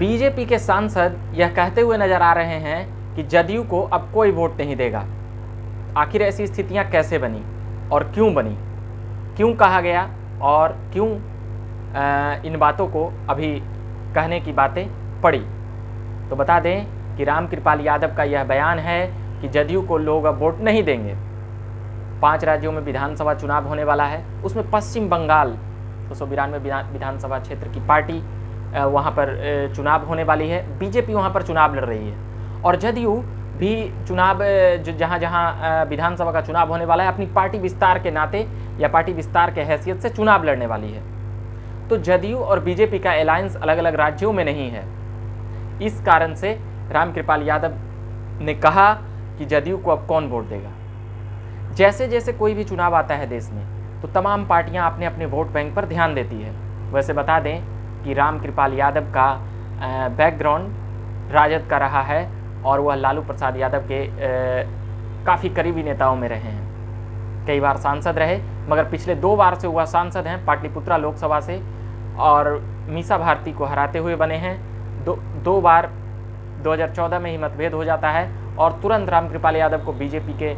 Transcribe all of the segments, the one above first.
BJP के सांसद यह कहते हुए नजर आ रहे हैं कि जदयू को अब कोई वोट नहीं देगा। आखिर ऐसी स्थितियां कैसे बनी और क्यों बनी, क्यों कहा गया और क्यों इन बातों को अभी कहने की बातें पड़ी। तो बता दें कि रामकृपाल यादव का यह बयान है कि जदयू को लोग अब वोट नहीं देंगे। 5 राज्यों में विधानसभा चुनाव होने वाला है, उसमें पश्चिम बंगाल 292 विधानसभा क्षेत्र की पार्टी वहाँ पर चुनाव होने वाली है। बीजेपी वहाँ पर चुनाव लड़ रही है और जदयू भी चुनाव जहाँ जहाँ विधानसभा का चुनाव होने वाला है अपनी पार्टी विस्तार के नाते या पार्टी विस्तार के हैसियत से चुनाव लड़ने वाली है। तो जदयू और बीजेपी का अलायंस अलग अलग राज्यों में नहीं है। इस कारण से रामकृपाल यादव ने कहा कि जदयू को अब कौन वोट देगा। जैसे जैसे कोई भी चुनाव आता है देश में तो तमाम पार्टियां अपने अपने वोट बैंक पर ध्यान देती है। वैसे बता दें कि रामकृपाल यादव का बैकग्राउंड राजद का रहा है और वह लालू प्रसाद यादव के काफ़ी करीबी नेताओं में रहे हैं। कई बार सांसद रहे, मगर पिछले 2 बार से वह सांसद हैं पाटलिपुत्रा लोकसभा से और मीसा भारती को हराते हुए बने हैं। दो बार 2014 में ही मतभेद हो जाता है और तुरंत रामकृपाल यादव को बीजेपी के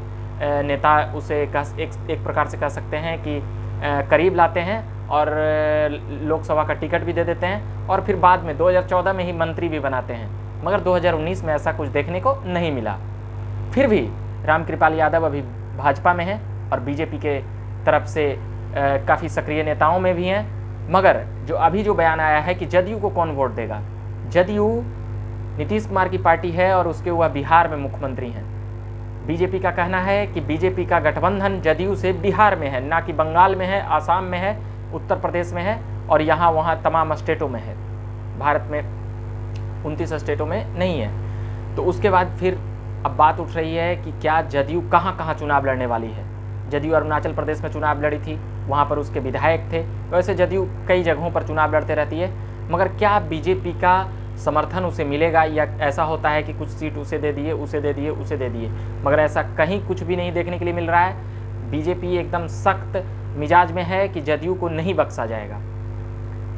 नेता उसे एक प्रकार से कह सकते हैं कि करीब लाते हैं और लोकसभा का टिकट भी दे देते हैं और फिर बाद में 2014 में ही मंत्री भी बनाते हैं। मगर 2019 में ऐसा कुछ देखने को नहीं मिला। फिर भी रामकृपाल यादव अभी भाजपा में हैं और बीजेपी के तरफ से काफ़ी सक्रिय नेताओं में भी हैं। मगर जो बयान आया है कि जदयू को कौन वोट देगा, जदयू नीतीश कुमार की पार्टी है और उसके वह बिहार में मुख्यमंत्री हैं। बीजेपी का कहना है कि बीजेपी का गठबंधन जदयू से बिहार में है, ना कि बंगाल में है, आसाम में है, उत्तर प्रदेश में है और यहाँ वहाँ तमाम स्टेटों में है। भारत में 29 स्टेटों में नहीं है। तो उसके बाद फिर अब बात उठ रही है कि क्या जदयू कहाँ कहाँ चुनाव लड़ने वाली है। जदयू अरुणाचल प्रदेश में चुनाव लड़ी थी, वहाँ पर उसके विधायक थे। वैसे जदयू कई जगहों पर चुनाव लड़ते रहती है, मगर क्या बीजेपी का समर्थन उसे मिलेगा या ऐसा होता है कि कुछ सीट उसे दे दिए, उसे दे दिए, उसे दे दिए, मगर ऐसा कहीं कुछ भी नहीं देखने के लिए मिल रहा है। बीजेपी एकदम सख्त मिजाज में है कि जदयू को नहीं बख्शा जाएगा,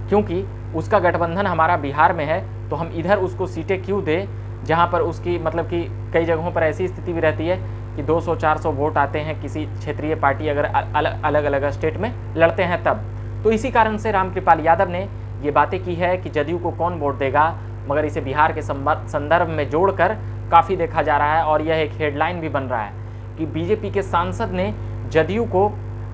क्योंकि उसका गठबंधन हमारा बिहार में है, तो हम इधर उसको सीटें क्यों दें जहां पर उसकी मतलब कि कई जगहों पर ऐसी स्थिति भी रहती है कि 200-400 वोट आते हैं किसी क्षेत्रीय पार्टी अगर अलग अलग स्टेट में लड़ते हैं तब। तो इसी कारण से रामकृपाल यादव ने ये बातें की है कि जदयू को कौन वोट देगा, मगर इसे बिहार के संदर्भ में जोड़कर काफ़ी देखा जा रहा है और यह एक हेडलाइन भी बन रहा है कि बीजेपी के सांसद ने जदयू को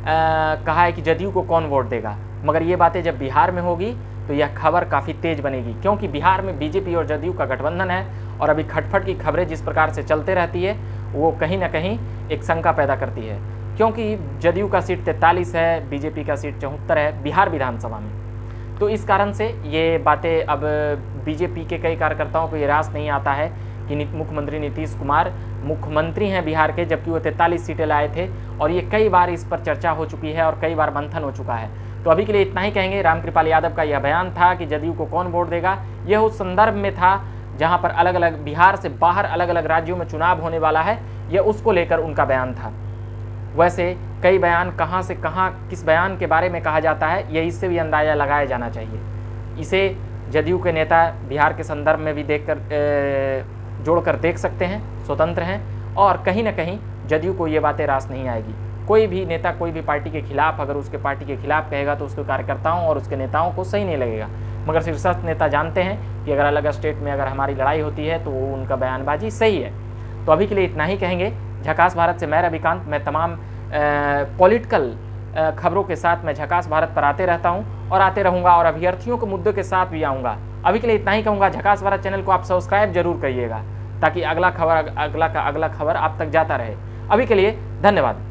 कहा है कि जदयू को कौन वोट देगा। मगर ये बातें जब बिहार में होगी तो यह खबर काफ़ी तेज बनेगी, क्योंकि बिहार में बीजेपी और जदयू का गठबंधन है और अभी खटपट की खबरें जिस प्रकार से चलते रहती है वो कहीं ना कहीं एक शंका पैदा करती है, क्योंकि जदयू का सीट 43 है, बीजेपी का सीट 74 है बिहार विधानसभा में। तो इस कारण से ये बातें अब बीजेपी के कई कार्यकर्ताओं को ये रास नहीं आता है कि मुख्यमंत्री नीतीश कुमार मुख्यमंत्री हैं बिहार के, जबकि वो 43 सीटें लाए थे और ये कई बार इस पर चर्चा हो चुकी है और कई बार मंथन हो चुका है। तो अभी के लिए इतना ही कहेंगे। रामकृपाल यादव का यह बयान था कि जदयू को कौन वोट देगा, यह उस संदर्भ में था जहां पर अलग अलग बिहार से बाहर अलग अलग राज्यों में चुनाव होने वाला है, यह उसको लेकर उनका बयान था। वैसे कई बयान कहां से कहां किस बयान के बारे में कहा जाता है, यह इससे भी अंदाज़ा लगाया जाना चाहिए। इसे जदयू के नेता बिहार के संदर्भ में भी जोड़कर देख सकते हैं, स्वतंत्र हैं और कहीं ना कहीं जदयू को ये बातें रास नहीं आएगी। कोई भी नेता कोई भी पार्टी के खिलाफ अगर उसके पार्टी के खिलाफ कहेगा तो उसके कार्यकर्ताओं और उसके नेताओं को सही नहीं लगेगा, मगर शीर्षस्थ नेता जानते हैं कि अगर अलग स्टेट में अगर हमारी लड़ाई होती है तो वो उनका बयानबाजी सही है। तो अभी के लिए इतना ही कहेंगे। झकास भारत से मैं रविकांत, मैं तमाम पॉलिटिकल खबरों के साथ मैं झकास भारत पर आते रहता हूं और आते रहूंगा और अभ्यर्थियों के मुद्दों के साथ भी आऊँगा। अभी के लिए इतना ही कहूँगा। झकास भारत चैनल को आप सब्सक्राइब जरूर करिएगा ताकि अगला खबर आप तक जाता रहे। अभी के लिए धन्यवाद।